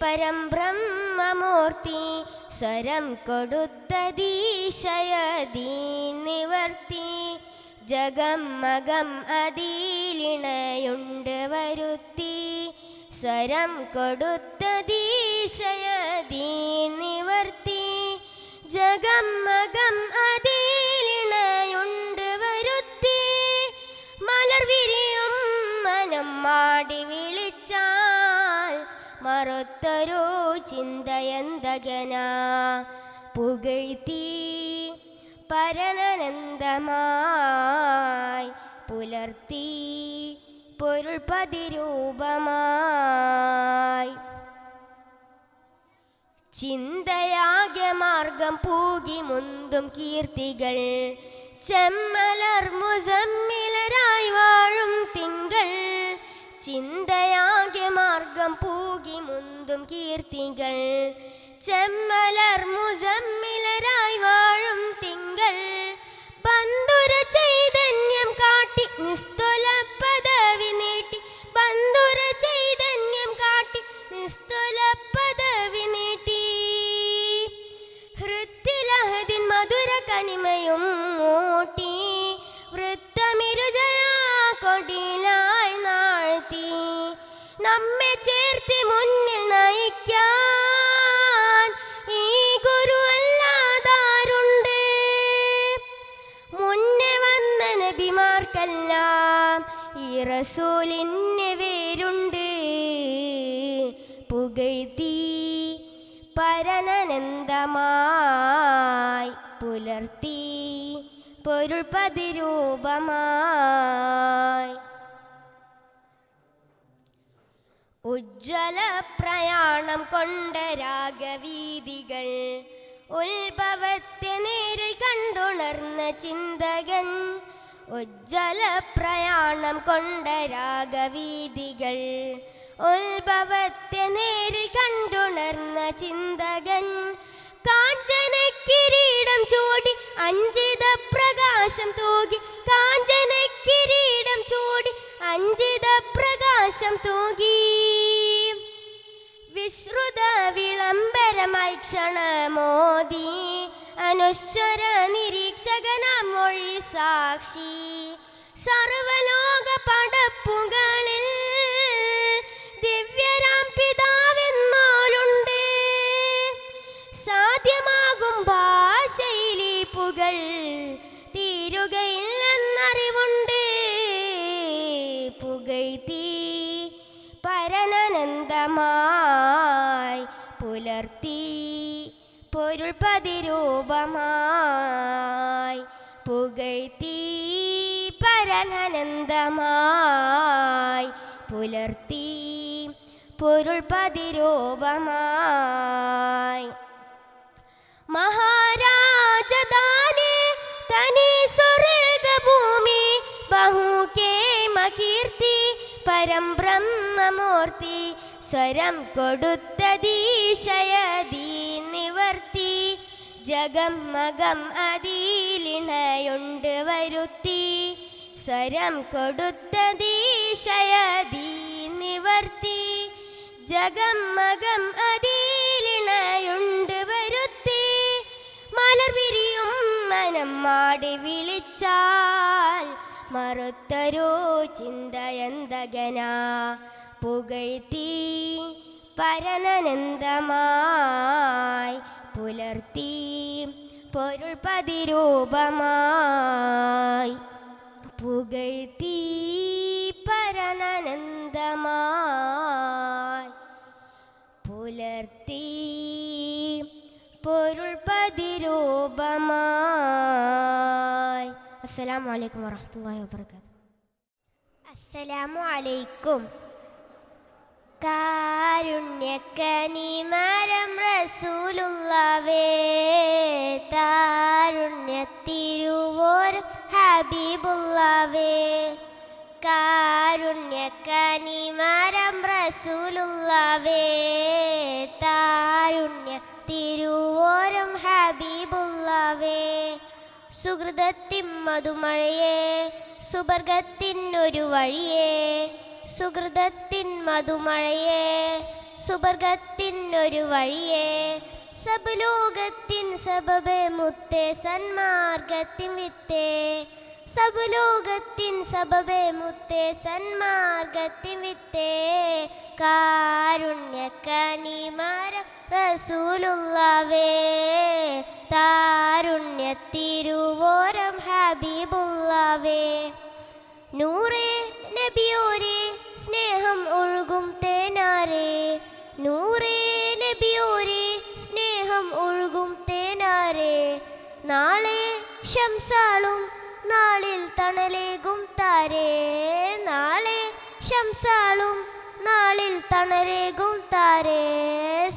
പരം ബ്രഹ്മമൂർത്തി സ്വരം കൊടുത്തതീശയദീൻ നിവർത്തി ജഗമകം അതിലിണയുണ്ട് വരുത്തി സ്വരം കൊടുത്തതീശയദീൻ നിവർത്തി ജഗമകം അതിലിണയുണ്ട് വരുത്തി മലർ വിരിയും മനം മാടി വിളിച്ചാൽ മറുത്തൊരു ചിന്തയന്തകന പുകഴ്ത്തി പരനനന്ദമായി പുലർത്തി പൊരുൾ പതിരൂപമായി ചിന്തയാകെ മാർഗം പൂകി മുന്തും കീർത്തികൾ ചെമ്മലർ മുസമ്മിലരായി വാഴും തിങ്കൾ ചിന്തയാകെ മാർഗം പൂകി മുന്തും കീർത്തികൾ ചെമ്മലർ മുസമ്മിലരായി വാഴും തിങ്കൾ ബന്ധുര ചൈതന്യം കാട്ടി നിസ്തുല പദവി നീട്ടി ബന്ധുര ചൈതന്യം കാട്ടി നിസ്തുല പദവി നീട്ടി ഹൃത്തിലഹദിൻ മധുര കനിമയും മൂട്ടി വൃത്തമിരുജയാ കൊടിലായി നാഴ്ത്തി നമ്മെ ചേർത്തി മുന്നിൽ നയിക്കാൻ ഈ ഗുരു അല്ലാതാരുണ്ട് മുന്നേ വന്ന നബിമാർക്കെല്ലാം ഈ റസൂലിന് വേരുണ്ട് പുകഴ്ത്തി പരനനന്ദമായി പുലർത്തി പൊരുൾ പതിരൂപമായി ഉജ്ജ്വല പ്രയാണം കൊണ്ട രാഗവീതികൾ ഉത്ഭവത്തെ നേരിൽ കണ്ടുണർന്ന ചിന്തകൻ ഉജ്ജ്വല പ്രയാണം കൊണ്ട രാഗവീതികൾ ഉത്ഭവത്തെ നേരിൽ കണ്ടുണർന്ന ചിന്തകൻ കാഞ്ചന കിരീടം ചൂടി അഞ്ചിത പ്രകാശം തൂകി കാഞ്ചന കിരീടം ചൂടി അഞ്ചിത പ്രകാശം തൂകി വിശ്രുത വിളംബരമായി ക്ഷണമോദി അനുശ്വര നിരീക്ഷകനാം മൊഴി സാക്ഷി സർവലോക പടപ്പുകളിൽ ദിവ്യരാം പിതാവെന്നോലുണ്ട് സാധ്യമാകും ഭാഷയിലിപ്പുകൾ തീരുകയില്ലെന്നറിവുണ്ട് പുകഴ്ത്തി പരനനന്ദമായി പുലർത്തി പൊരുൾ പതിരൂപമായി പുകഴ്ത്തി പരനനന്ദമായി പുലർത്തി പൊരുൾ പതിരൂപമായി മഹാരാജദാനെ തനി സ്വർഗഭൂമി ബഹുകേമ കീർത്തി പരം ബ്രഹ്മമൂർത്തി സ്വരം കൊടുത്തതീശയദീൻ നിവർത്തി ജഗമകം അതിലിണയുണ്ട് വരുത്തി സ്വരം കൊടുത്തതീശയദീൻ നിവർത്തി ജഗമകം അതിലിണയുണ്ട് വരുത്തി മലർ വിരിയും മനം മാടി വിളിച്ചാൽ മറുത്തൊരു ചിന്തയന്തകന പുകഴ്ത്തി പരനനന്ദമായി പുലർത്തി പൊരുൾ പതിരൂപമായി പുകഴ്ത്തി പരനനന്ദമായി പുലർത്തി പൊരുൾ പതിരൂപമായി. അസ്സലാമു അലൈക്കും വറഹ്മത്തുള്ളാഹി വബറകാതുഹു. അസ്സലാമു അലൈക്കും. കാരുണ്യക്കനിമരം റസൂലുള്ളാവേ താരുണ്യത്തിരുവോരം ഹബീബുള്ളാവേ കാരുണ്യക്കനിമരം റസൂലുള്ളാവേ താരുണ്യത്തിരുവോരം ഹബീബുള്ളാവേ സുഹൃതത്തിൻ മധുമഴയേ സുബർഗത്തിനൊരു വഴിയേ സുഹൃതത്തിൻ മധുമഴയേ സുബർഗത്തിൻ സുവർഗത്തിനൊരു വഴിയേ സബുലോകത്തിൻ സബബേ മുത്തേ സന്മാർഗത്തിൻ വിത്തേ സബുലോകത്തിൻ സബബേ മുത്തേ സന്മാർഗത്തിൻ വിത്തേ കാരുണ്യക്കനിമാരം റസൂലുള്ളാവേ താരുണ്യത്തിരുവോരം ഹബീബുള്ളാവേ നൂറേ നബിയോരേ സ്നേഹം ഒഴുകും തേനാരേ നൂറേ നബിയോരേ സ്നേഹം ഒഴുകും തേനാരേ നാളെ ശംസാളും നാളിൽ തണലേകും താരേ നാളെ ശംസാളും നാളിൽ തണലേകും താരേ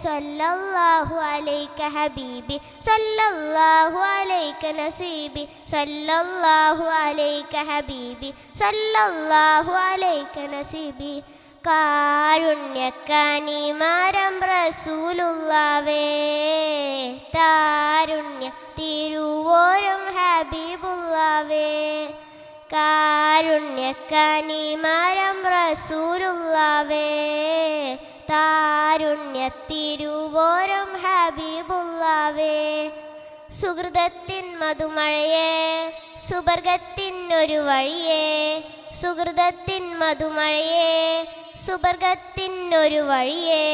സല്ലല്ലാഹു അലൈക ഹബീബി സല്ലല്ലാഹു അലൈക നസീബി സല്ലല്ലാഹു അലൈക ഹബീബി സല്ലല്ലാഹു അലൈക നസീബി കാരുണ്യക്കനിമാരം റസൂലുള്ളാവേ താരുണ്യ തിരുവോരം ഹബീബുള്ളാവേ കാരുണ്യക്കനിമാരം റസൂലുള്ളാവേ താരുണ്യ തിരുവോരം ഹബീബുള്ളാവേ സുഹൃതത്തിൻ മധുമഴയേ സുവർഗത്തിനൊരു വഴിയേ സുഹൃതത്തിൻ മധുമഴയേ സുവർഗത്തിനൊരു വഴിയേ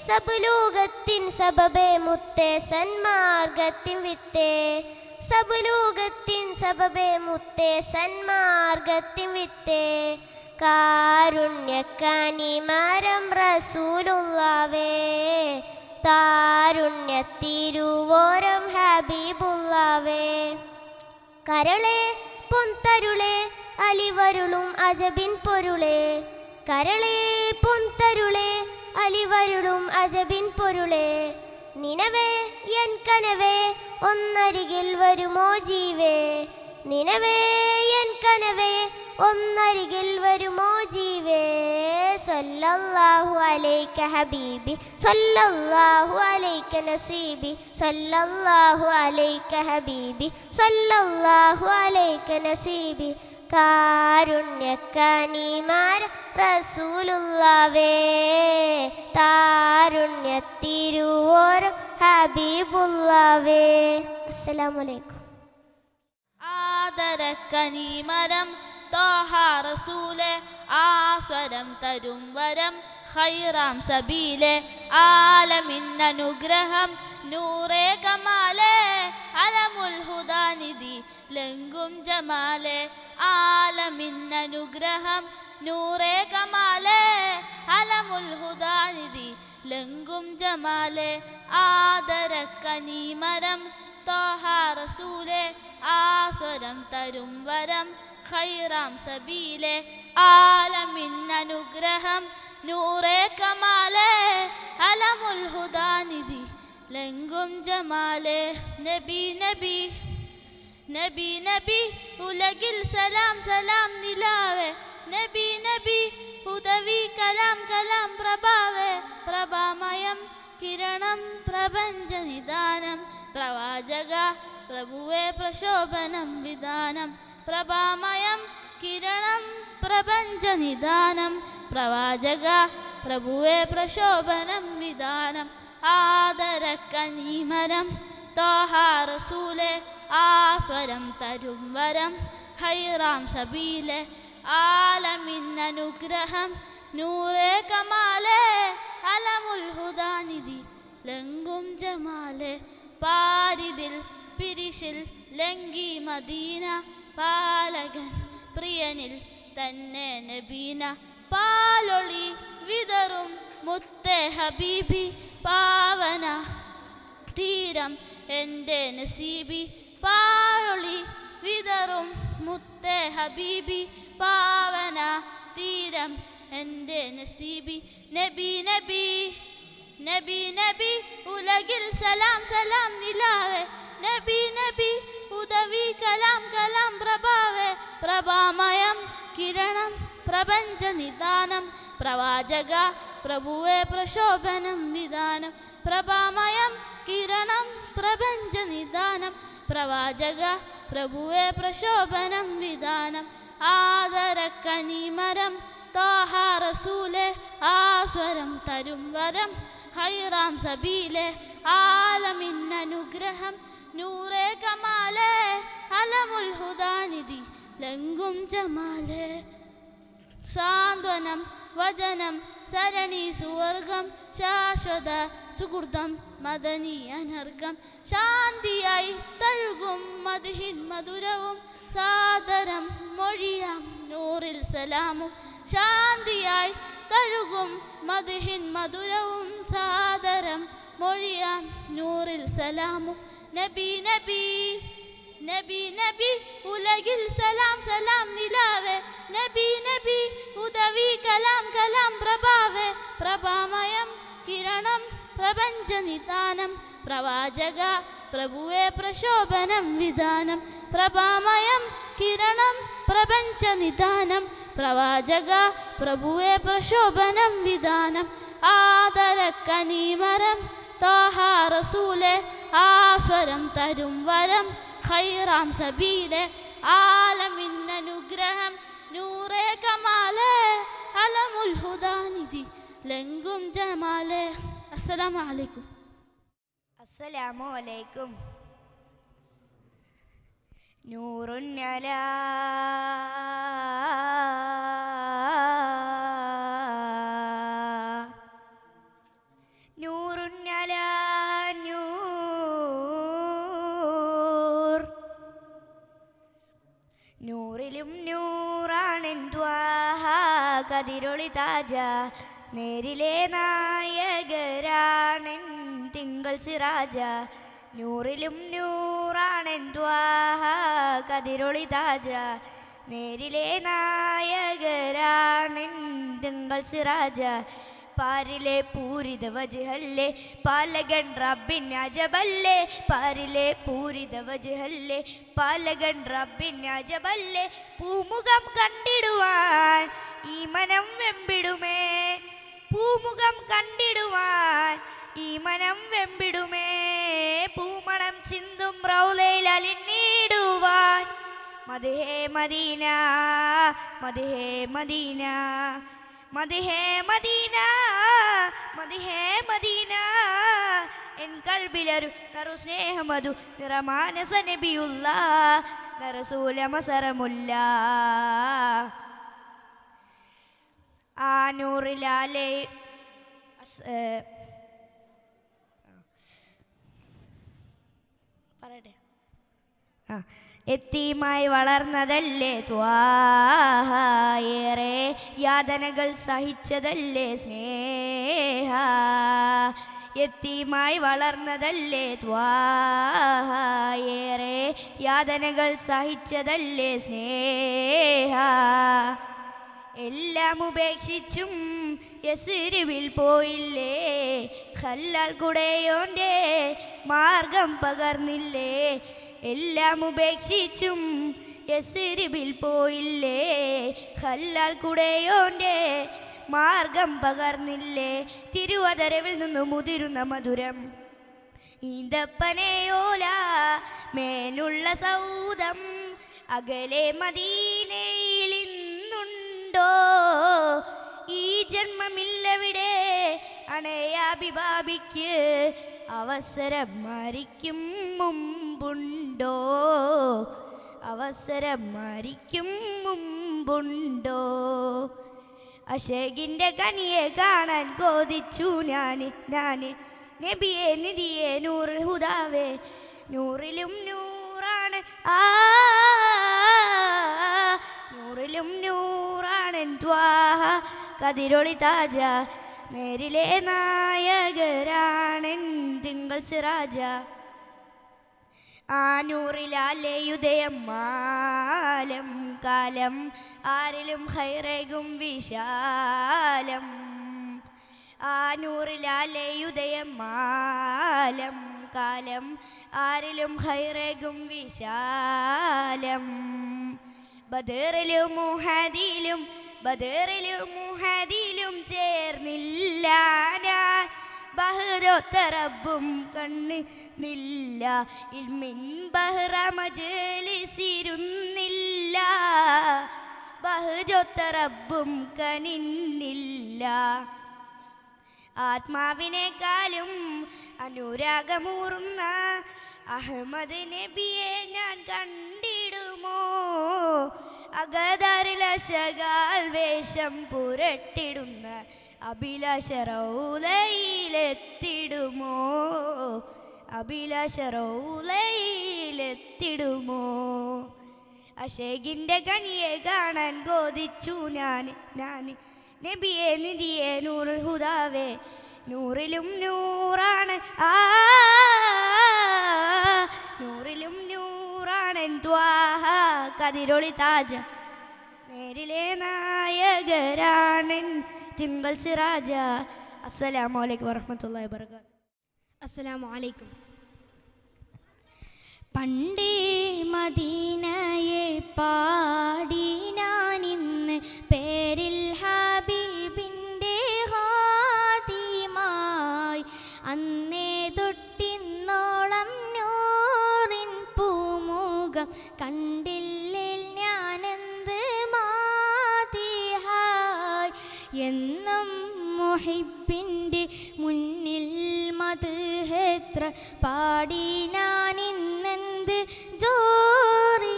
സബുലോകത്തിൻ സബബേ മുത്തേ സന്മാർഗത്തിൻ വിത്തേ സബുലോകത്തിൻ സബബേ മുത്തേ സന്മാർഗത്തിൻ വിത്തേ കാരുണ്യക്കനിമാരം റസൂലുള്ളാവേ താരുണ്യ തിരുവോരം ഹബീബുള്ളാവേ കരളെ പൊന്തരുളെ അലിവരുളും അജബിൻ പൊരുളെ കരളെ പൊന്തരുളെ അലിവരുളും അജബിൻ പൊരുളെ നിനവേ എൻ കനവേ ഒന്നരികിൽ വരുമോ ജീവേ നിനവേ എൻ കനവേ ഒന്നരികിൽ വരുമോ ജീവേ സല്ലല്ലാഹു അലൈക ഹബീബി സല്ലല്ലാഹു അലൈക നസീബി സല്ലല്ലാഹു അലൈക ഹബീബി സല്ലല്ലാഹു അലൈക നസീബി കാരുണ്യക്കനിമാര റസൂലുള്ളാവേ താരുണ്യ തിരുവോരം ഹബീബുള്ളാവേ അസ്സലാമു അലൈക്കും ആദരക്കനിമരം ത്വാഹ റസൂലെ ആസ്വരം തരും വരം ഖൈറാം സബീലെ ആലമിൻ അനുഗ്രഹം നൂറേ കമാലേ അലമുൽ ഹുദാനിധി ലംഘും ജമാലേ ആലമിൻ അനുഗ്രഹം നൂറേ കമാലേ അലമുൽ ഹുദാനിധി ലംഘും ജമാലേ ആദരക്കനിമരം ത്വാഹ റസൂലെ ആസ്വരം തരും വരം ഖൈറാം സബീലെ ആലമിൻ അനുഗ്രഹം നൂറേ കമാലേ അലമുൽ ഹുദാനിധി ലംഘും ജമാലേ നബി നബി നബി നബി ഉലകിൽ സലാം സലാം നിലാവേ നബി നബി ഉദവി കലാം കലാം പ്രഭാവേ പ്രഭാമയം കിരണം പ്രപഞ്ച നിദാനം പ്രവാചക പ്രഭുവേ പ്രശോഭനം വിധാനം പ്രഭാമയം കിരണം പ്രപഞ്ച നിദാനം പ്രവാചക പ്രഭുവേ പ്രശോഭനം വിധാനം ആദരക്കനിമരം ത്വാഹ റസൂലെ ആസ്വരം തരും വരം ഖൈറാം സബീലെ ആലമിൻ അനുഗ്രഹം നൂറേ കമാലേ അലമുൽ ഹുദാനിധി ലംഘും ജമാലേ പാരിതിൽ പിരിശിൽ ലംഘി മദീന പാലകൻ പ്രിയനിൽ തന്നെ നബീന പാലൊളി വിതറും മുത്തേ ഹബീബി പാവന തീരം എൻ്റെ നസീബി പാലൊളി വിതറും മുത്തേ ഹബീബി പാവന തീരം എൻ്റെ നസീബി നബി നബി നബി നബി ഉലകിൽ സലാം സലാം നിലാവേ നബി നബി ഉദവി കലാം കലാം പ്രഭാവേ പ്രഭാമയം കിരണം പ്രപഞ്ച നിദാനം പ്രവാചക പ്രഭുവേ പ്രശോഭനം വിധാനം പ്രഭാമയം കിരണം പ്രപഞ്ച നിദാനം പ്രവാചക പ്രഭുവേ പ്രശോഭനം വിധാനം ആദരക്കനിമരം ത്വാഹ റസൂലെ ആസ്വരം തരും വരം ഹൈറാം സബീലെ ആലമിൻ അനുഗ്രഹം നൂറേ കമാലേ അലമുൽ ഹുദാനിധി ലംഘും ജമാലേ സാന്ത്വനം വചനം സരണി സുവർഗം ശാശ്വത സുഹൃതം മദനി അനർഗം ശാന്തിയായി തഴുകും മദ്ഹിൻ മധുരവും സാദരം മൊഴിയാം നൂറിൽ സലാമും ശാന്തിയായി തഴുകും മദ്ഹിൻ മധുരവും സാദരം മൊഴിയാം നൂറിൽ സലാമും നബി നബി നബി നബി ഉലകിൽ സലാം സലാം നിലാവേ നബി നബി ഉദവി കലാം കലാം പ്രഭാവേ പ്രഭാമയം കിരണം പ്രപഞ്ച നിദാനം പ്രവാചക പ്രഭുവേ പ്രശോഭനം വിധാനം പ്രഭാമയം കിരണം പ്രപഞ്ച നിദാനം പ്രവാചക പ്രഭുവേ പ്രശോഭനം വിധാനം ആദരക്കനീമരം ത്വാഹ റസൂലേ ആസ്വരം തരും വരം ഖൈറാം സബീലെ ആലമിൻ അനുഗ്രഹം നൂറേ കമാലേ അലമുൽ ഹുദാനിധി ലംഘും ജമാലേ. അസ്സലാമു അലൈക്കും. അസ്സലാമു അലൈക്കും. നൂറുൻ അലാ നൂറുൻ അലാ നൂർ നൂറിലും നൂറാണെൻ ത്വാഹ കതിരൊളി താജ നേരിലെ നായകരാണെൻ തിങ്കൾ സിറാജ നൂറിലും നൂറാണെൻ ത്വാഹ കതിരൊളി താജ നേരിലെ നായകരാണെൻ തിങ്കൾ സിറാജ പാരിലെ പൂരിത വജ്ഹല്ലേ പാലകൻ റബ്ബിൻ അജബല്ലേ പാരിലെ പൂരിത വജ്ഹല്ലേ പാലകൻ റബ്ബിൻ അജബല്ലേ പൂമുഖം കണ്ടിടുവാൻ ഈ മനം വെമ്പിടുമേ പൂമുഖം കണ്ടിടുവാൻ ഈ മനം വെമ്പിടുമേ പൂമണം ചിന്തും റൗളയിൽ അലിഞ്ഞിടുവാൻ മദ്ഹേ മദീന മദ്ഹേ മദീന മദ്ഹേ മദീന മദ്ഹേ മദീന എൻ കൽബിലൊരു നറു സ്നേഹമധു നിറമാനസ നബിയുള്ള നറസൂല മസറമുല്ല ആ നൂറിലാലേ പറയട്ടെ എത്തീമായി വളർന്നതല്ലേ ത്വാഹ ഏറെ യാതനകൾ സഹിച്ചതല്ലേ സ്നേഹ എത്തീമായി വളർന്നതല്ലേ ത്വാഹ ഏറെ യാതനകൾ സഹിച്ചതല്ലേ സ്നേഹ എല്ലാം ഉപേക്ഷിച്ചും യസ്രിബിൽ പോയില്ലേ ഹല്ലാൽ കുടയോൻ്റെ മാർഗം പകർന്നില്ലേ എല്ലാം ഉപേക്ഷിച്ചും യസ്രിബിൽ പോയില്ലേ ഹല്ലാൽ കുടയോൻ്റെ മാർഗം പകർന്നില്ലേ തിരുവതരവിൽ നിന്ന് മുതിരുന്ന മധുരം ഈന്തപ്പനയോല മേലുള്ള സൗദം അകലെ മദീനയിൽ ഇന്നുണ്ടോ ഈ ജന്മമില്ലവിടെ അണയാഭിഭാപിക്ക് അവസരം മരിക്കും മുമ്പുണ്ടോ അവസരം മരിക്കും മുമ്പുണ്ടോ അശേഖിൻ്റെ കനിയെ കാണാൻ കൊതിച്ചു ഞാന് നബിയെ നിധിയെ നൂറിൽ ഹുദാവേ നൂറിലും നൂറാണ് നൂറിലും നൂറാണ് ത്വാഹ കതിരൊളി താജ നേരിലെ നായകരാണെൻ തിങ്കൾ സിറാജ ആ നൂറിലാലേ ഉദയം മാലം കാലം ആരിലും ഹൈറേകും വിശാലം ആ നൂറിലാലേ ഉദയം മാലം കാലം ആരിലും ഹൈറേകും വിശാലം ബദറിലും മുഹദിലും ചേർന്നില്ല ഞാൻ ബഹ്റൊത്ത റബ്ബും കണ്ണില്ല ഇൽമിൻ ബഹ്റ മജ്ലിസിരുന്നില്ല ബഹ്റൊത്ത റബ്ബും കനിന്നില്ല ആത്മാവിനേക്കാളും അനുരാഗമൂറുന്ന അഹമ്മദ് നബിയെ ഞാൻ കണ്ടിടുമോ? അകതാരിലശകാൽ വേഷം പുരട്ടിടുന്ന അഭിലാഷ റൗളയിലെത്തിടുമോ? അഭിലാഷ റൗളയിലെത്തിടുമോ? അശേഖിൻ്റെ കനിയെ കാണാൻ കൊതിച്ചു ഞാൻ നബിയെ നിധിയെ നൂറുൽ ഹുദാവേ നൂറിലും നൂറാണ് നൂറിലും നൂറാണ് ത്വാഹ കതിരൊളി താജ നേരിലെ നായകരാണ് തിങ്കൾ സിറാജ. അസ്സലാമു അലൈക്കും വറഹ്മത്തുള്ളാഹി വബറകാതുഹു. അസ്സലാമു അലൈക്കും. പണ്ടേ മദീനയെ പാടി ഞാനിന്ന് പേരിൽ ഹബീബിൻ്റെ ഹാദിമായി അന്നേ തൊട്ടിന്നോളം നൂറിൻ പൂമുഖം കണ്ടില്ലേ ഞാനെന്ത് മാതിഹായ് എന്നും മുഹിബിൻ്റെ മുന്നിൽ മദ്ഹെത്ര പാടി ഞാനിന്നെന്ത് ജോറിലായി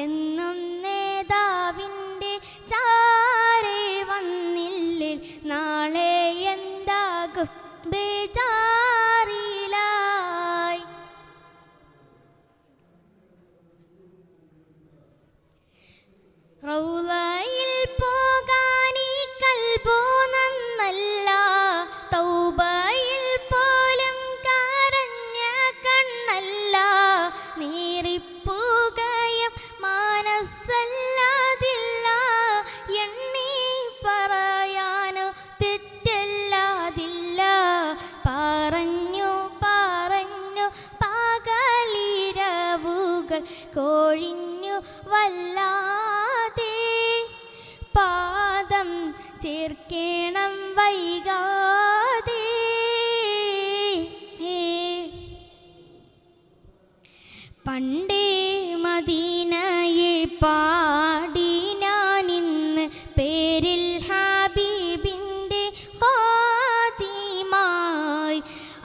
എന്നും നേതാവിൻ്റെ ചാരെ വന്നില്ലേ നാളെ എന്താകും ബേജാറിലായി. റൗളയിൽ പോകാനീ കൽബോ നന്നല്ല തൗബയിൽ പോലും കരഞ്ഞ കണ്ണല്ല നീറിപ്പുകയും മനസ്സല്ലാതില്ല എണ്ണി പറയാനോ തെറ്റല്ലാതില്ല പറഞ്ഞു പറഞ്ഞു പകലിരവുകൾ കൊഴിഞ്ഞു വല്ലാതെ പാദം ചേർക്കണം വൈകാതെ. പണ്ടേ മദീനയെ പാടി ഞാനിന്ന് പേരിൽ ഹബീബിൻ്റെ ഹാദിമായി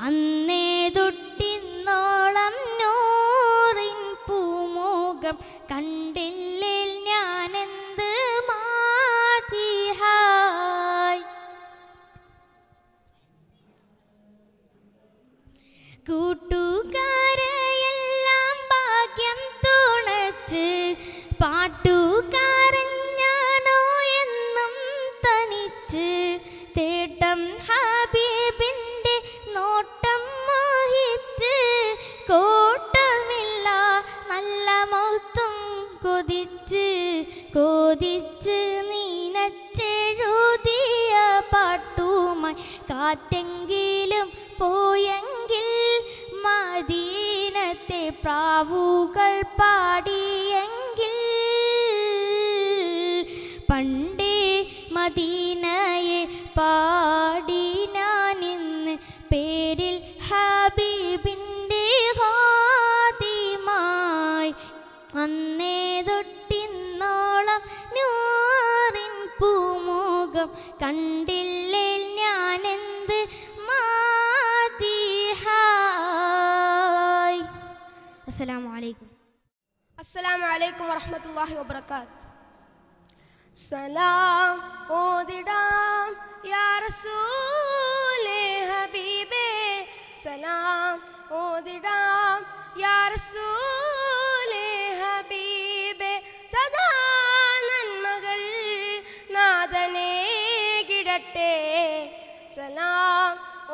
അന്നേ തൊട്ടിന്നോളം നൂറിൻ പൂമുഖം കണ്ടില്ലേ ഞാനെന്ത് മാതിഹായ്. കൂട്ടുകാരെയെല്ലാം ഭാഗ്യം തുണച്ച് പാട്ടുകാരൻ ഞാനോ എന്നും തനിച്ച് തേട്ടം ഹബീബിൻ്റെ നോട്ടം മോഹിച്ച് കോട്ടമില്ല നല്ല മൗത്തും കൊതിച്ച് കൊതിച്ച് നീനച്ചെഴുതിയ പാട്ടുമായി കാറ്റെങ്കിലും പോയെങ്കിൽ മദീനത്തെ പ്രാവുകൾ പാടിയെങ്കിൽ പണ്ടേ മദീനയെ പാടി ഞാനിന്ന് പേരിൽ ഹബീബിൻ്റെ ഹാദിമായി അന്നേ തൊട്ടിന്നോളം നൂറിൻ പൂമുഖം കണ്ടില്ലേ ഞാനെന്ത് മാതിഹായ്. അസ്സലാമു അലൈക്കും. അസ്സലാമു അലൈക്കും വറഹ്മത്തുള്ളാഹി വബറകാതുഹു. സലാം ഓതിടാം യാ റസൂലേ ഹബീബേ സലാം ഓതിടാം യാ റസൂലേ ഹബീബേ സദാ നന്മകൾ നാഥനേ കിടട്ടെ സലാം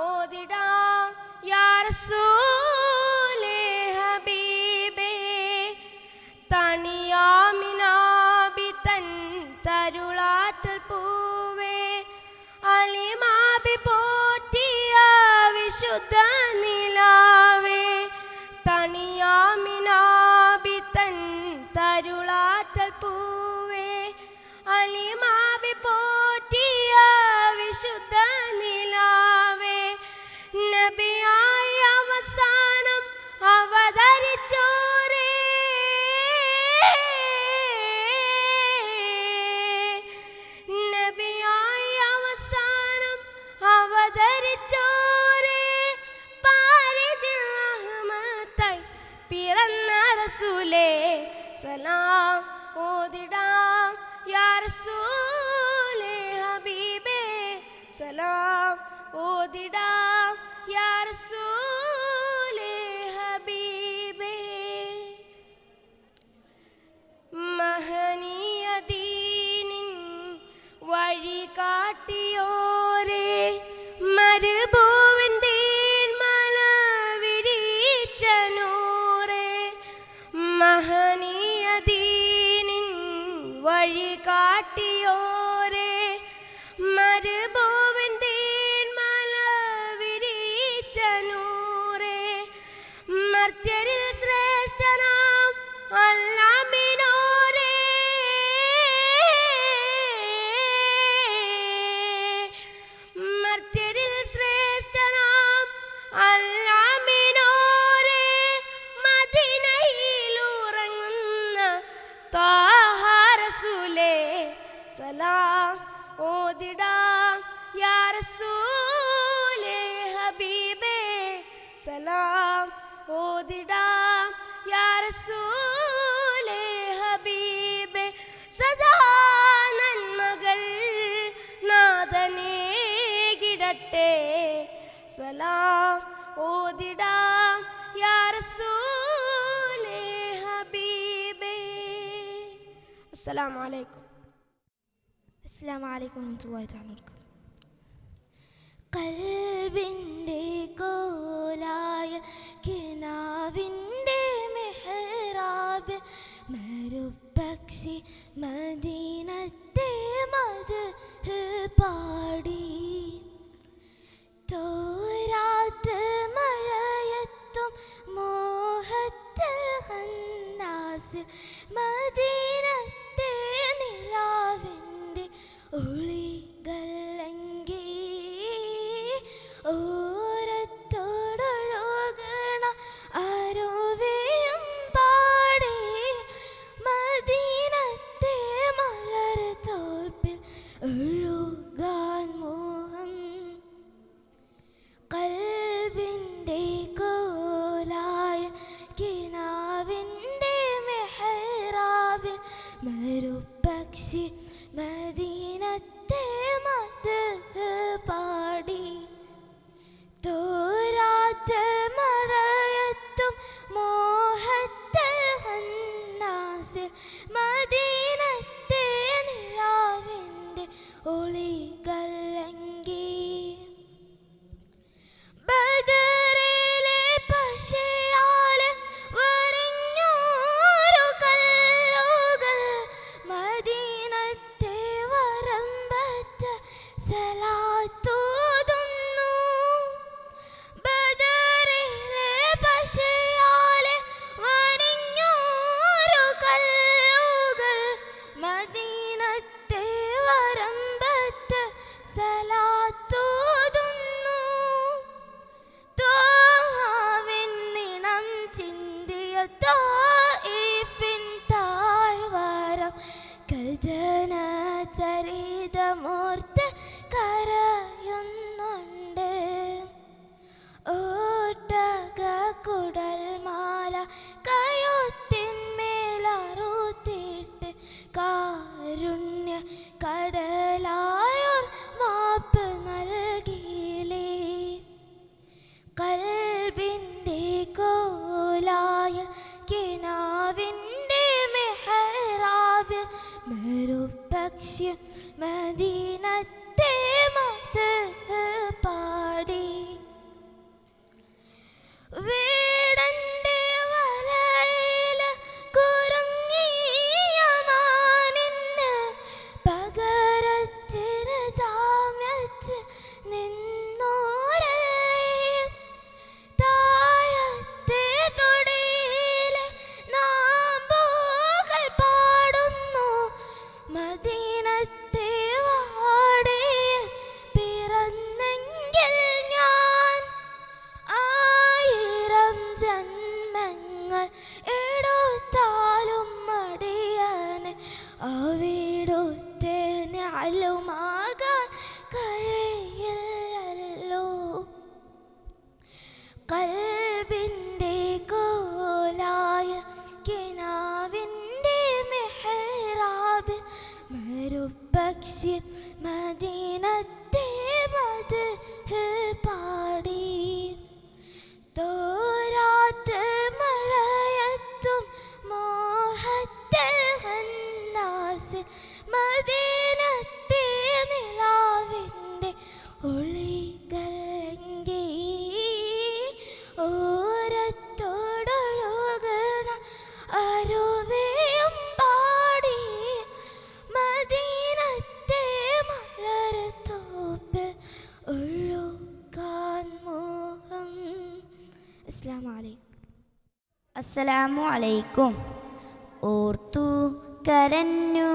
ഓതിടാം യാ റസൂലേ ഹബീബേ തണിയാമിനാബി തൻ തരുളാറ്റൽ പൂവേ അലിമാബി പോറ്റിയ വിശുദ്ധ നിലാവേ തണിയാമിനാബി തൻ തരുളാറ്റൽ പൂവേ അലിമാബി പോറ്റിയ വിശുദ്ധ നിലാവേ നബിയായി അവസാനം അവതരിച്ചോരേ സലാം ഓതിടാം യാ റസൂലേ ഹബീബേ സലാം ഓതിടാം യാ റസൂലേ ഹബീബേ മഹനീയ ദീനിൻ വഴി കാട്ടിയോരേ മരുഭൂവിൻ തേന്മല വിരിച്ച നൂറേ മഹനീയ ദീനിൻ വഴി കാട്ടിയോരേ മരുഭൂവിൻ തേന്മല വിരിച്ച നൂറേ മർത്യരിൽ ശ്രേഷ്ഠനാം അല്ലാമിനോരേ മർത്യരിൽ ശ്രേഷ്ഠനാം അല്ലാമിനോരേ മദീനയിൽ ഉറങ്ങുന്ന ത്വാഹ റസൂലേ സലാം ഓതിടാം യാ റസൂലേ ഹബീബേ സലാം ഓതിടാം യാ റസൂലേ ഹബീബേ സദാ നന്മകൾ നാഥനേകിടട്ടെ സലാം ഓതിടാം യാ റസൂലേ ഹബീബേ അസ്സലാമു അലൈക്കും. അസ്സലാമു അലൈക്കും വറഹ്മത്തുള്ളാഹി തആല വബറകാതുഹു. കൽബിൻ്റെ കോലായ കിനാവിൻ്റെ മെഹ്റാബ് മരുപ്പക്ഷി മദീനത്തെ മദ്ഹ് പാടി തോരാത്ത മഴയത്തും മോഹത്തിൽ ഖന്നാസ് മദീനത്തെ നിലാവിൻ്റെ ഒളികളെങ്കി ഓരത്തോടൊഴുകണ ആരോവേയും പാടി മദീനത്തെ മലർ തോപ്പിൽ ഒഴുകാൻ മോഹം കൽബിൻ്റെ കോലായ കിനാവിൻ്റെ മെഹ്റാബിൽ മരുപ്പക്ഷി മദീനത്തെ മദ്ഹ് പാടി തോരാത്ത മഴയത്തും മോഹത്തിൽ ഖന്നാസിൽ മദീനത്തെ നിലാവിൻ്റെ ഒളികളെങ്കി ബദറിലെ പശയാലെ വരഞ്ഞോരു കല്ലുകൾ മദീനത്തെ വരമ്പറ്റ സലാത്തോതുന്നു ബദറിലെ പശയാലെ വരഞ്ഞോരു കല്ലുകൾ മദീനത്തെ വരമ്പറ്റ സലാത്തോതുന്നു ത്വാഹാവിൻ നിണം ചിന്തിയ ത്വായിഫിൻ താഴ്വാരം കഥന ചരിതമോർത്ത് കരയുന്നുണ്ട് ഓട്ടക കുടൽമാല കഴുത്തിന്മേലറുത്തിട്ട് കാരുണ്യ കടലായോർ മാപ്പ് നൽകിയില്ലേ കൽബിൻ്റെ കോലായ കിനാവിൻ്റെ മെഹ്റാബിൽ മരുപ്പക്ഷി മദീനത്തെ മദ്ഹ് പാടി വേടന്റെ വലയില കുരുങ്ങിയ മാനിന് പകരത്തിന് ജാമ്യച്ച് നിന്നോരല്ലേ താഴത്തെ തൊടിയിലെ നാമ്പുകൾ പാടുന്നു മദീനത്തെ വാടയിൽ പിറന്നെങ്കിൽ ഞാൻ 1000 ജന്മങ്ങൾ എടുത്താലും മടിയാന് അവിടുത്തെ നിഅലുമാകാൻ കഴിയില്ലല്ലോ കൽബിൻ്റെ കോലായ കിനാവിൻ കാബിൽ മരുപ്പക്ഷി മദീനത്തെ മദ്ഹ് പാടി തോരാത്ത മഴയത്തും മോഹത്തിൽ ഹന്നാസ് മദീനത്തെ നിലാവിൻ്റെ ഒളികളെങ്കി ഓരത്തോടൊഴുകണ അരുവിയും പാടി മദീനത്തെ മലർത്തോപ്പിൽ ഒഴുകാൻ മോഹം. അസ്സലാമു അലൈക്കും. അസ്സലാമു അലൈക്കും. ഓർത്തു കരഞ്ഞു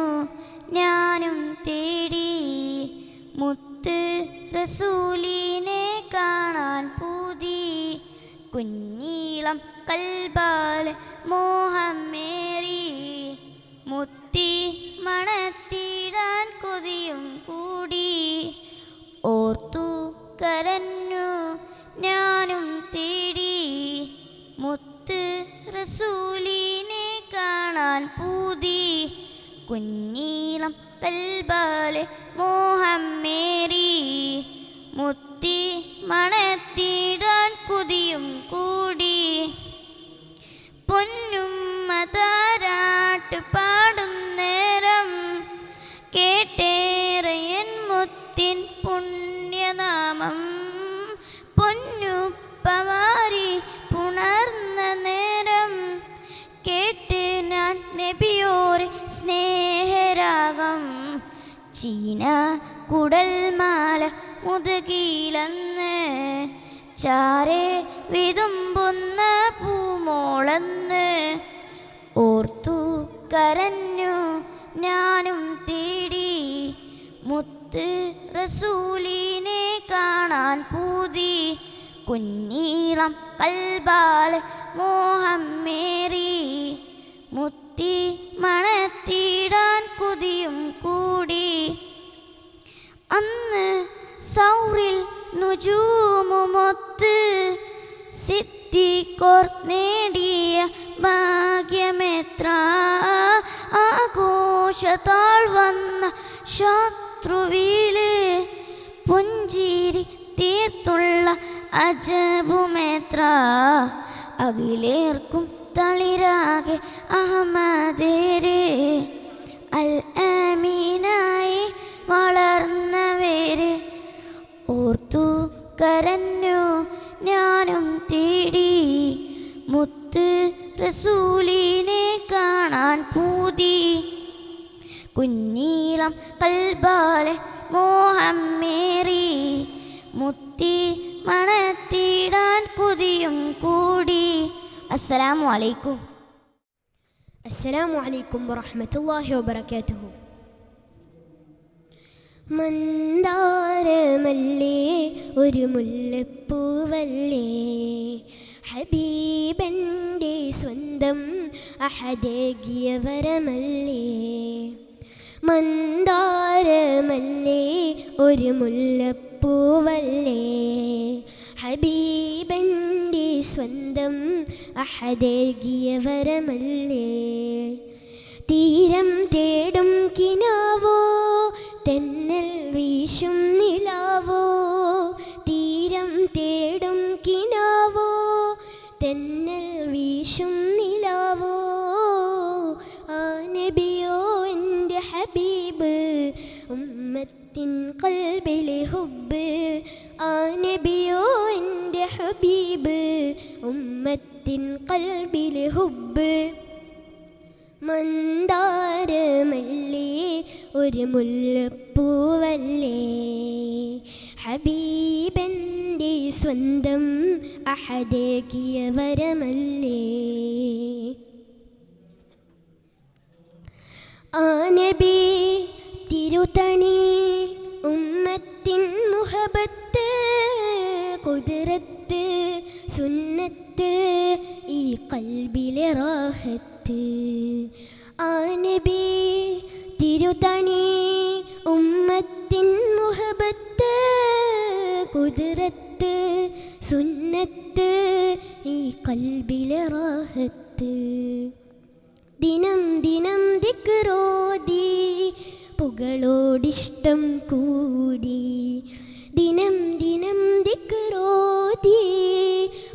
ഞാനും തേടി മുത്ത് റസൂലിനെ കാണാൻ പൂതി കുഞ്ഞീളം കൽബാൽ മോഹമേറി മുത്തി മണത്തിടാൻ കൊതിയും കൂടി ഓർത്തു കരഞ്ഞു ഞാനും തേടി മുത്ത് റസൂലിനെ കാണാൻ പൂതി കുഞ്ഞീളം കൽബാലെ മോഹമേറി മുത്തി മണത്തിടാൻ കൊതിയും കൂടി പൊന്നുമ്മ താരാട്ട് പാടുന്നേരം കേട്ടേറെ എൻ മുത്തിൻ പുണ്യനാമം പൊന്നുപ്പമാരി പുണർന്ന നേരം കേട്ട് ഞാൻ നബിയോരെ സ്നേഹരാഗം ചീന കുടൽമാല മുതുകിലന്ന് ചാരെ വിതുമ്പുന്ന പൂമോളന്ന് ഓർത്തു കരഞ്ഞു ഞാനും തേടി മുത്ത് റസൂലിനെ കാണാൻ പൂതി കുഞ്ഞീളം കൽബാൽ മോഹമേറി മുത്തി മണത്തിടാൻ കൊതിയും കൂടി അന്ന് സൗറിൽ നുജൂമുമൊത്ത് സിദ്ദീഖോർ നേടിയ ഭാഗ്യമെത്ര ആഘോഷത്താൾ വന്ന ശത്രുവില് പുഞ്ചിരി തീർത്തുള്ള അജബുമെത്ര അഖിലേർക്കും തളിരാകെ അഹമ്മദേര് അൽ അമീനായി വളർന്നവര് ഓർത്തു കരഞ്ഞു ഞാനും തേടി മുത്ത് റസൂലിനെ കാണാൻ പൂതി കുഞ്ഞീളം കൽബാലെ മോഹമേറി മുത്തി മണത്തിടാൻ കൊതിയും കൂടി. അസ്സലാമു അലൈക്കും. അസ്സലാമു അലൈക്കും വറഹ്മത്തുള്ളാഹി വബറകാതുഹു. മന്ദാരമല്ലേ ഒരു മുല്ലപ്പൂവല്ലേ ഹബീബൻ്റെ സ്വന്തം അഹദേകിയ വരമല്ലേ മന്ദാരമല്ലേ ഒരു മുല്ലപ്പൂവല്ലേ ഹബീബൻ്റെ സ്വന്തം അഹദേകിയ വരമല്ലേ തീരം തേടും കിനാവോ തെന്നൽ വീശും നിലാവോ തീരം തേടും കിനാവോ തെന്നൽ വീശും നിലാവോ ആ നബിയോ എൻ്റെ ഹബീബ് ഉമ്മത്തിൻ ഖൽബിലെ ഹുബ്ബ് ആ നബിയോ എൻ്റെ ഹബീബ് ഉമ്മത്തിൻ ഖൽബിലെ ഹുബ്ബ് മന്ദാരമല്ലേ ഒരു മുല്ലപ്പൂവല്ലേ ഹബീബൻ്റെ സ്വന്തം അഹദേകിയ വരമല്ലേ ആ നബി തിരുതണി ഉമ്മത്തിൻ മുഹബത്ത് കുദ്റത്ത് സുന്നത്ത് ഈ ഖൽബിലെ റാഹത്ത് ആ നബി തിരുതണി ഉമ്മത്തിൻ മുഹബത്ത് കുദ്റത്ത് സുന്നത്ത് ഈ ഖൽബിലെ റാഹത്ത് ദിനം ദിനം ദിക്റോതി പുകളോടിഷ്ടം കൂടി. ദിനം ദിനം ദിക്റോതി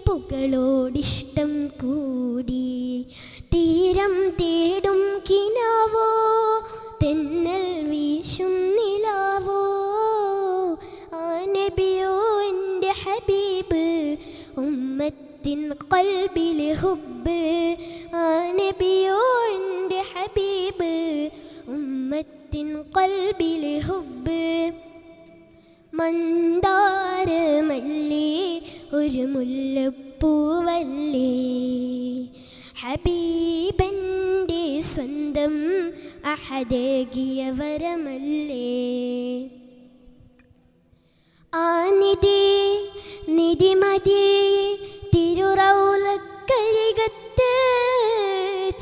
പുകളോടിഷ്ടം കൂടി. തീരം തേടും കിനാവോ തെന്നൽ വീശും നിലാവോ. ആ നബിയോ എൻ്റെ ഹബീബ് ഉമ്മത്തിൻ ഖൽബിൽ ഹുബ്ബ്. ആ നബിയോ എൻ്റെ ഹബീബ് ഉമ്മത്തിൻ ഖൽബിൽ ഹുബ്ബ്. മന്ദാരമല്ലേ ഒരു മുല്ലപ്പൂവല്ലേ ഹബീബൻ്റെ സ്വന്തം അഹദേകിയ വരമല്ലേ. ആ നിധി നിധിമതി തിരുറൗലക്കരികത്ത്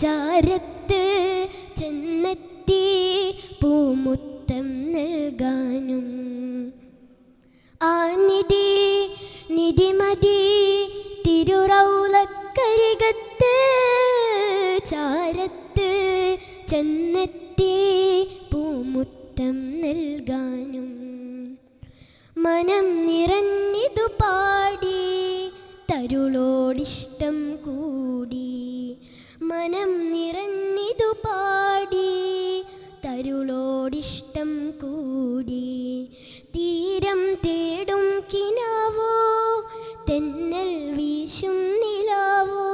ചാരത്ത് ചെന്നെത്തി പൂമുത്തം നൽകാനും. ആ നിധി നിധിമതി തിരുറൗലക്കരികത്ത് ചാരത്ത് ചെന്നെത്തി പൂമുത്തം നൽകാനും. മനം നിറഞ്ഞിതു പാടി തരുളോടിഷ്ടം കൂടി. മനം നിറഞ്ഞിതു പാടി തരുളോടിഷ്ടം കൂടി. തീരം തേടും കിനാവോ തെന്നൽ വീശും നിലാവോ.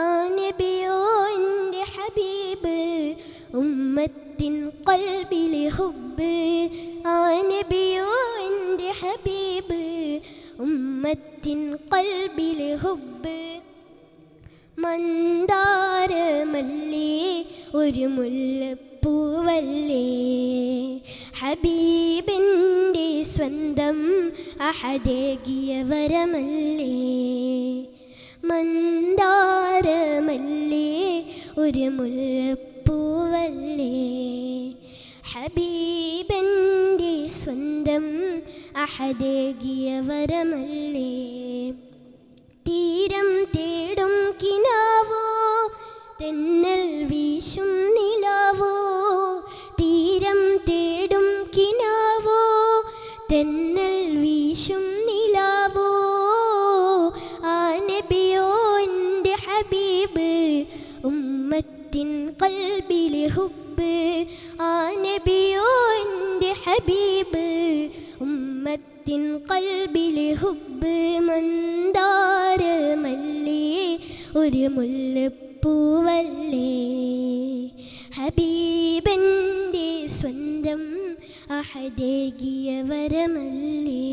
ആ നബിയോ എൻ്റെ ഹബീബ് ഉമ്മത്തിൻ ഖൽബിൽ ഹുബ്ബ്. ആ നബിയോ എൻ്റെ ഹബീബ് ഉമ്മത്തിൻ ഖൽബിൽ ഹുബ്ബ്. മന്ദാരമല്ലേ ഒരു മുല്ലപ്പൂവല്ലേ ഹബീബിൻ്റെ സ്വന്തം അഹദേകിയ വരമല്ലേ. മന്ദാരമല്ലേ ഒരു മുല്ലപ്പൂവല്ലേ ഹബീബിൻ്റെ സ്വന്തം അഹദേകിയ വരമല്ലേ. തീരം തേടും കിനാവോ തെന്നൽ വീശും നിലാവോ. തീരം തേടും കിനാവോ തെന്നൽ വീശും നിലാവോ. ആ നബിയോ എൻ്റെ ഹബീബ് ഉമ്മത്തിൻ ഖൽബിൽ ഹുബ്ബ്. ആ നബിയോ എൻ്റെ ഹബീബ് ഉമ്മത്തിൻ ഖൽബിൽ ഹുബ്ബ്. മന്ദാരമല്ലേ ഒരു മുല്ലപ്പൂവല്ലേ ഹബീബൻ്റെ സ്വന്തം അഹദേകിയ വരമല്ലേ.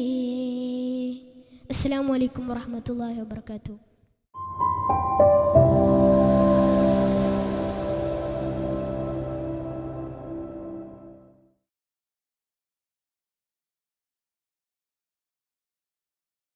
അസ്സലാമു അലൈക്കും വറഹ്മത്തുള്ളാഹി വബറകാതുഹു.